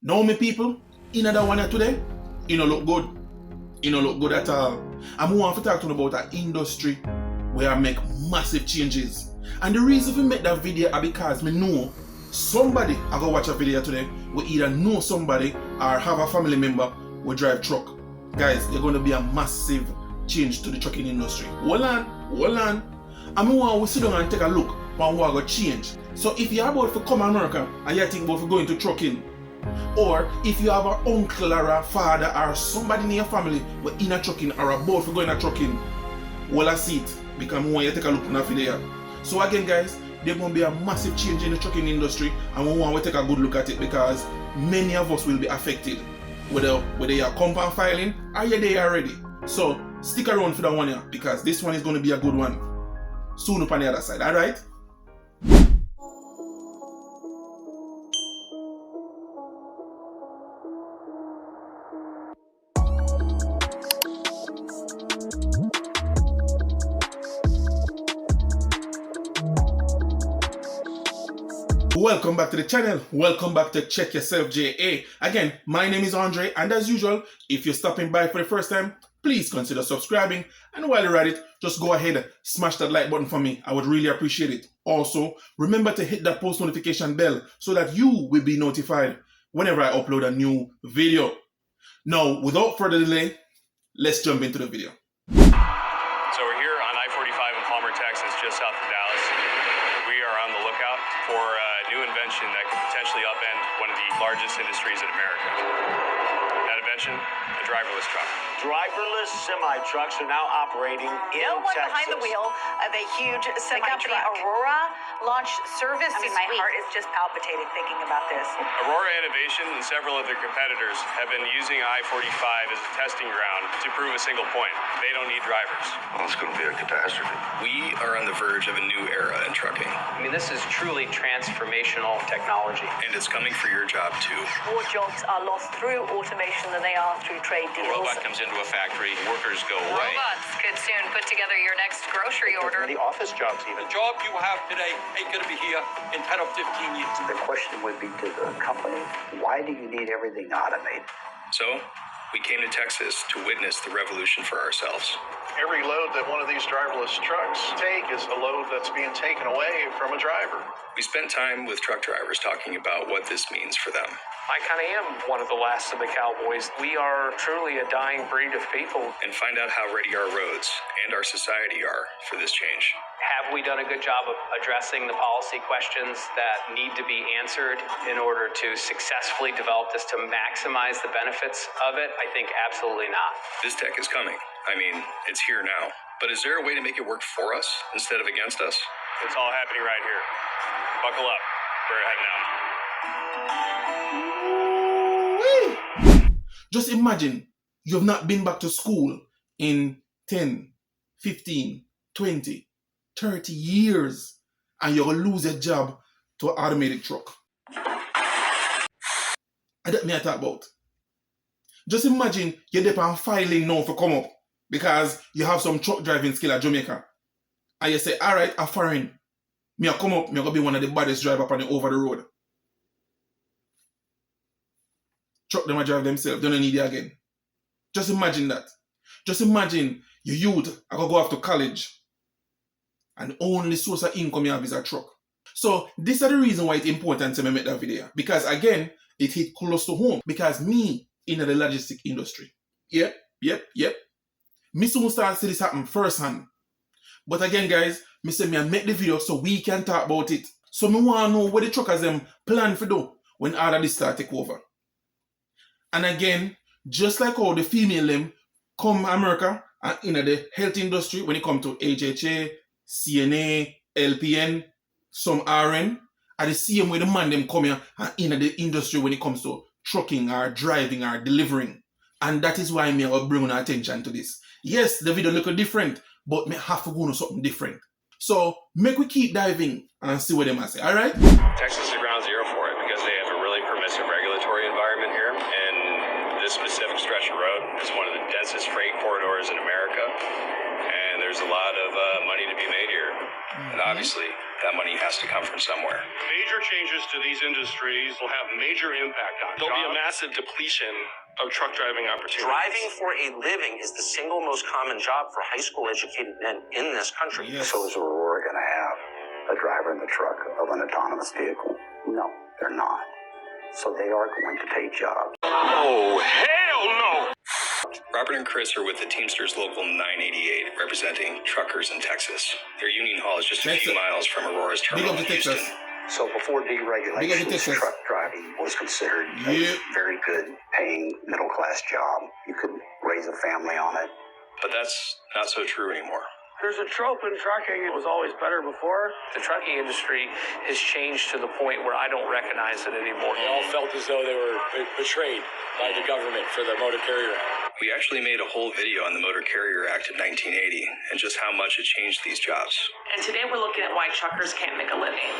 Now me people, in that one today, it no look good. It no look good at all. I'm want to talk to you about an industry where I make massive changes. And the reason we make that video is because me know somebody I go watch a video today will either know somebody or have a family member will drive truck. Guys, there's going to be a massive change to the trucking industry. Hold on. And I want to sit down and take a look on what going to change. So if you're about to come to America and you think about going to trucking, or if you have an uncle or a father or somebody in your family who in a trucking or about to go in a trucking, well I see it because I want you to take a look on that video. So again guys, there's going to be a massive change in the trucking industry and we want to take a good look at it because many of us will be affected. Whether you're compound filing or you're there already. So stick around for that one here because this one is going to be a good one. Soon up on the other side, alright? Welcome back to the channel. Welcome back to Check Yourself JA. Again, my name is Andre, and as usual, if you're stopping by for the first time, please consider subscribing. And while you're at it, just go ahead and smash that like button for me. I would really appreciate it. Also, remember to hit that post notification bell so that you will be notified whenever I upload a new video. Now, without further delay, let's jump into the video. So we're here on I-45 in Palmer, Texas, just south of Dallas. We are on the lookout for a new invention that could potentially upend one of the largest industries in America. That invention, the driverless truck. Driverless semi-trucks are now operating in No one Texas. behind the wheel of a huge semi-truck. The company Aurora launched service this week. My heart is just palpitating thinking about this. Aurora Innovation and several of their competitors have been using I-45 as a testing ground to prove a single point. They don't need drivers. Well, it's going to be a catastrophe. We are on the verge of a new era in trucking. I mean, this is truly transformational technology. And it's coming for your job too. More jobs are lost through automation than they are through trade A deals. robot comes into a factory, workers go away. Robots could soon put together your next grocery order. The office jobs even. The job you have today ain't going to be here in 10 or 15 years. The question would be to the company, why do you need everything automated? So, we came to Texas to witness the revolution for ourselves. Every load that one of these driverless trucks take is a load that's being taken away from a driver. We spent time with truck drivers talking about what this means for them. I kind of am one of the last of the cowboys. We are truly a dying breed of people. And find out how ready our roads and our society are for this change. Have we done a good job of addressing the policy questions that need to be answered in order to successfully develop this to maximize the benefits of it? I think absolutely not. This tech is coming. I mean, it's here now. But is there a way to make it work for us instead of against us? It's all happening right here. Buckle up. We're heading out. Just imagine you've not been back to school in 10, 15, 20, 30 years and you'll lose your job to an automated truck. And that me I talk about. Just imagine you're there on filing now for come up because you have some truck driving skill at Jamaica. And you say, alright, I'm foreign. Me I come up, me I gonna be one of the baddest driver up on the over the road. Truck them a drive themselves, they don't need it again. Just imagine that. Just imagine your youth are gonna go off to college and the only source of income you have is a truck. So this is the reason why it's important to me make that video. Because again, it hit close to home. Because me in the logistic industry. Yep. Me soon start to see this happen firsthand. But again guys, me say me I make the video so we can talk about it. So me want to know what the truckers them plan for do when all of this start take over. And again, just like how the female them come America and in the health industry when it come to HHA, CNA, LPN, some RN, are the same way the man them come here and in the industry when it comes to trucking or driving or delivering. And that is why me I will bring attention to this. Yes, the video look different, but me have to go on something different. So make we keep diving and see what they must say, alright? Texas is ground zero for it because they have a really permissive regulatory environment here. And this specific stretch of road is one of the densest freight corridors in America. And there's a lot of money to be made here. And obviously, that money has to come from somewhere. Major changes to these industries will have major impact on There'll be a jobs. massive depletion of truck driving opportunities. Driving for a living is the single most common job for high school educated men in this country. Yes. So is Aurora going to have a driver in the truck of an autonomous vehicle? No, they're not. So they are going to take jobs. Oh, hell no! Robert and Chris are with the Teamsters Local 988, representing truckers in Texas. Their union hall is just a few miles from Aurora's Big terminal up in to Houston. Texas. So before deregulation, Texas. truck driving was considered a very good paying middle class job. You could raise a family on it. But that's not so true anymore. There's a trope in trucking. It was always better before. The trucking industry has changed to the point where I don't recognize it anymore. They all felt as though they were betrayed by the government for the Motor Carrier Act. We actually made a whole video on the Motor Carrier Act of 1980 and just how much it changed these jobs. And today we're looking at why truckers can't make a living.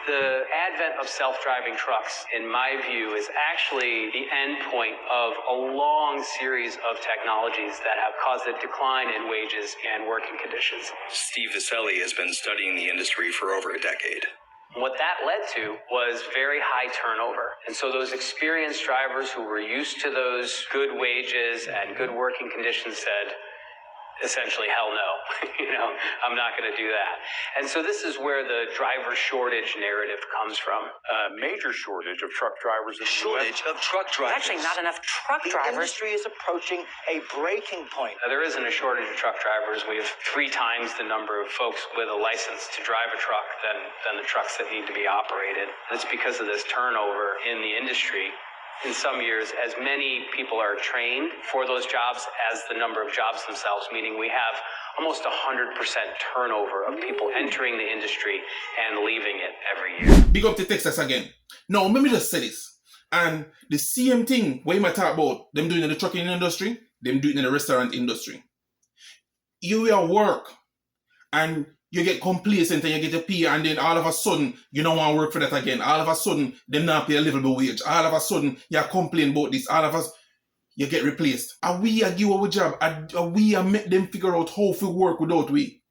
The advent of self-driving trucks, in my view, is actually the end point of a long series of technologies that have caused a decline in wages and working conditions. Steve Viselli has been studying the industry for over a decade. What that led to was very high turnover. And so those experienced drivers who were used to those good wages and good working conditions said, essentially, hell no, I'm not going to do that. And so this is where the driver shortage narrative comes from. Major shortage of truck drivers in the US. Shortage of truck drivers. Actually, not enough truck The drivers. industry is approaching a breaking point. There isn't a shortage of truck drivers. We have 3 times the number of folks with a license to drive a truck than the trucks that need to be operated. It's because of this turnover in the industry. In some years, as many people are trained for those jobs as the number of jobs themselves, meaning we have almost 100% turnover of people entering the industry and leaving it every year. Big up to Texas again. Now, let me just say this. And the same thing, what you might talk about, them doing in the trucking industry, them doing in the restaurant industry. You are work and you get complacent and you get a pay, and then all of a sudden you don't want to work for that again. All of a sudden them not pay a livable wage. All of a sudden you complain about this. All of us you get replaced. Are we a give our job? Are we a make them figure out how to work without we?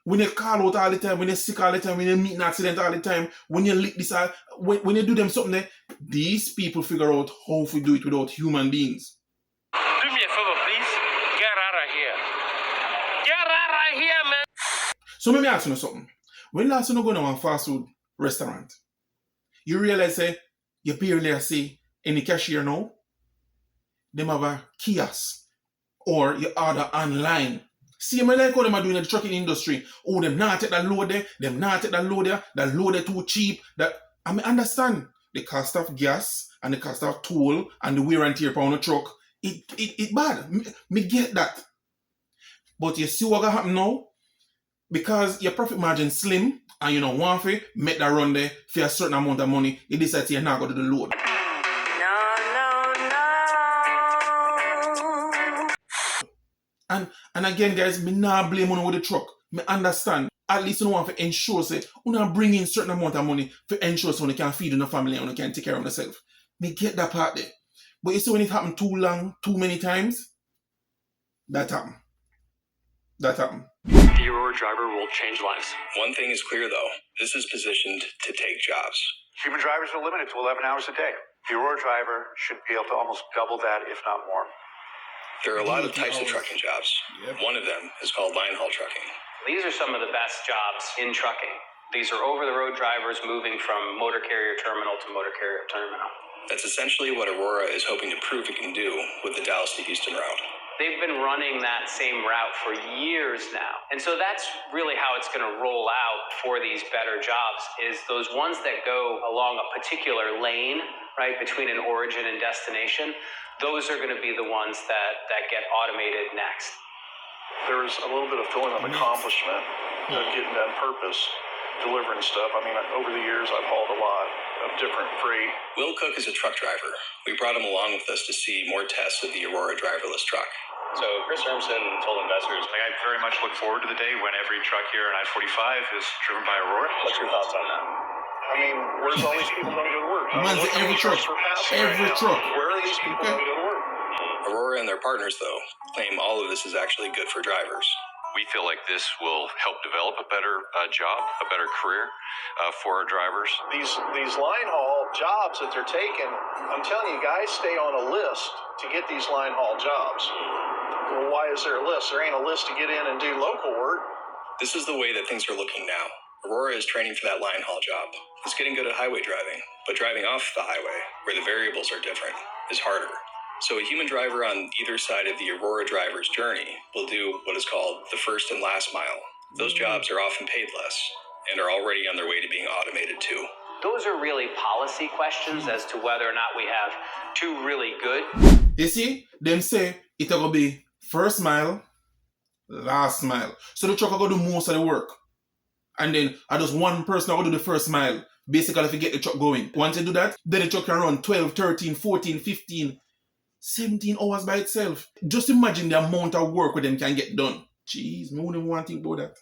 When you call out all the time, when you're sick all the time, when you meet an accident all the time, when you lick this, when you do them something, these people figure out how to do it without human beings. Do me a favor, please. Get out of here. Get out of here, man. So let me ask you something. When last you go to a fast food restaurant, you realize say you barely see any cashier now. Them have a kiosk or you order online. See, I like how them are doing in the trucking industry. Oh, them not take that load there, them not take that load there, that load there too cheap. That I mean, understand the cost of gas and the cost of toll and the wear and tear on the truck. It bad. Me get that. But you see what gonna happen now? Because your profit margin slim and you don't want to make that run there for a certain amount of money, you decide you're not going to do the load. No. And again, guys, me not blame on with the truck. Me understand. At least you want to ensure say you not bring in certain amount of money for ensure so you can feed your family and you can take care of yourself. Me get that part there. But you see when it happen too long, too many times, that happen. That happen. The Aurora driver will change lives. One thing is clear, though. This is positioned to take jobs. Human drivers are limited to 11 hours a day. The Aurora driver should be able to almost double that, if not more. There are a lot of types of trucking jobs. Yep. One of them is called Linehaul trucking. These are some of the best jobs in trucking. These are over-the-road drivers moving from motor carrier terminal to motor carrier terminal. That's essentially what Aurora is hoping to prove it can do with the Dallas to Houston route. They've been running that same route for years now. And so that's really how it's going to roll out for these better jobs, is those ones that go along a particular lane, right, between an origin and destination, those are going to be the ones that get automated next. There's a little bit of feeling of accomplishment of getting done purpose, delivering stuff. I mean, over the years, I've hauled a lot of different freight. Will Cook is a truck driver. We brought him along with us to see more tests of the Aurora driverless truck. So Chris Hermson told investors, I very much look forward to the day when every truck here on I-45 is driven by Aurora. What's your thoughts on that? I mean, where's all these people going to go to work? Man's every truck. Every truck. Where are these people going to go to work? Aurora and their partners, though, claim all of this is actually good for drivers. We feel like this will help develop a better job, a better career for our drivers. These line haul jobs that they're taking, I'm telling you, guys stay on a list to get these line haul jobs. Well, why is there a list? There ain't a list to get in and do local work. This is the way that things are looking now. Aurora is training for that line haul job. It's getting good at highway driving, but driving off the highway, where the variables are different, is harder. So a human driver on either side of the Aurora driver's journey will do what is called the first and last mile. Those jobs are often paid less and are already on their way to being automated too. Those are really policy questions as to whether or not we have two really good. You see, them say it will be first mile, last mile. So the truck will do most of the work. And then I just one person will do the first mile. Basically, if you get the truck going. Once you do that, then the truck can run 12, 13, 14, 15, 17 hours by itself. Just imagine the amount of work with them can get done. Jeez, me wouldn't even want to think about that.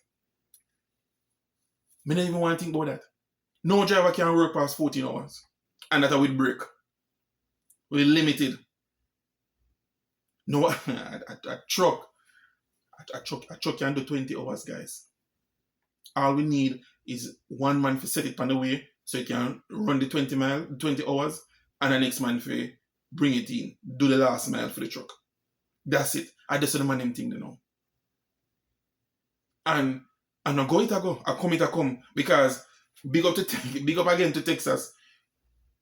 Me don't even want to think about that. No driver can work past 14 hours. And that with break. We're limited. No, a truck can do 20 hours, guys. All we need is one man to set it on the way so you can run the 20 hours, and the next man for bring it in, do the last mile for the truck. That's it. I just saw the man them thing, you know. And I go it a go. I come because big up again to Texas.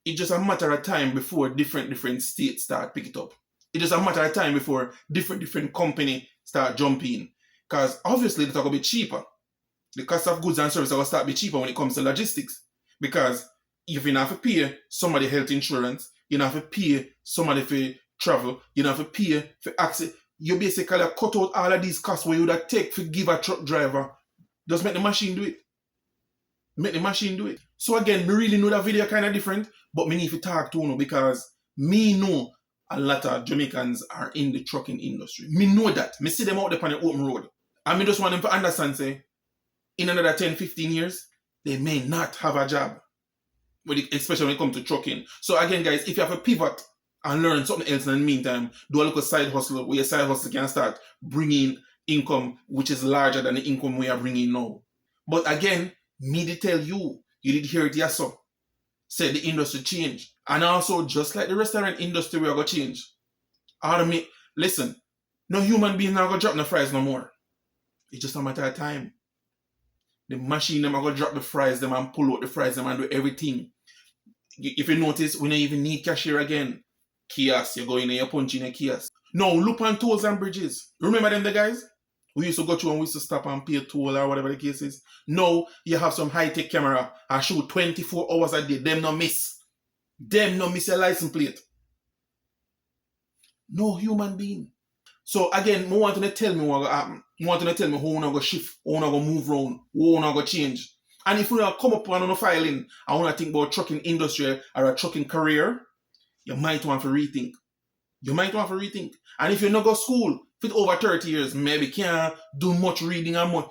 It's just a matter of time before different states start pick it up. It's just a matter of time before different company start jumping. Because obviously it's going to be cheaper. The cost of goods and services are going to start be cheaper when it comes to logistics. Because if you have to pay somebody health insurance, you have to pay somebody for travel, you have to pay for access. You basically cut out all of these costs where you would take to give a truck driver. Just make the machine do it. Make the machine do it. So again, me really know that video kind of different, but me need to talk to you because me know a lot of Jamaicans are in the trucking industry. Me know that. Me see them out there on the open road. And me just want them to understand, say, in another 10, 15 years, they may not have a job. Especially when it comes to trucking. So again, guys, if you have a pivot and learn something else in the meantime, do a little side hustle where your side hustle can start bringing income which is larger than the income we are bringing now. But again, me to tell you, you did hear it yourself. Said the industry change. And also, just like the restaurant industry, we are going to change. Listen, no human being now going to drop the fries no more. It's just a matter of time. The machine them are going to drop the fries them and pull out the fries them and do everything. If you notice, we don't even need cashier again. Kiosk, you go in and you punch in a kiosk. No, loop on tolls and bridges. Remember them, the guys? We used to go through and we used to stop and pay a toll or whatever the case is. No, you have some high-tech camera and shoot 24 hours a day. Them no miss. Them no miss a license plate. No human being. So again, I want to tell me what will happen. I want to tell me how we're going to shift, how we're going to move around, how we're going to change. And if we come up on a filing, I want to think about trucking industry or a trucking career, you might want to rethink. You might want to rethink. And if you not go to school for over 30 years, maybe can't do much reading and much,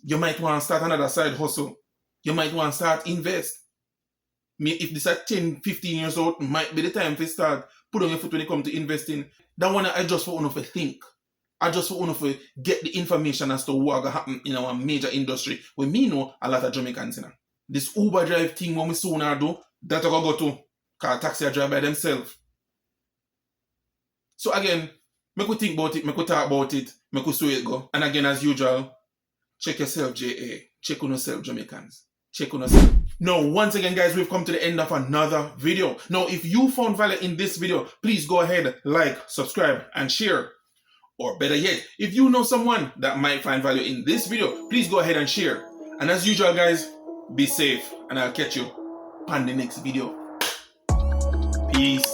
you might want to start another side hustle. You might want to start invest. If this at 10, 15 years old, might be the time to start put on your foot when it comes to investing. That one I just for one to think. I just for one to get the information as to what will happen in our major industry. We me know a lot of Jamaicans in. This Uber drive thing when we soon do, that I go to car taxi drive by themselves. So again, make we think about it, make we talk about it, make we see it go. And again, as usual, check yourself, JA. Check on yourself, Jamaicans. Check on yourself. Now, once again, guys, we've come to the end of another video. Now, if you found value in this video, please go ahead, like, subscribe, and share. Or better yet, if you know someone that might find value in this video, please go ahead and share. And as usual, guys, be safe, and I'll catch you on the next video. Peace.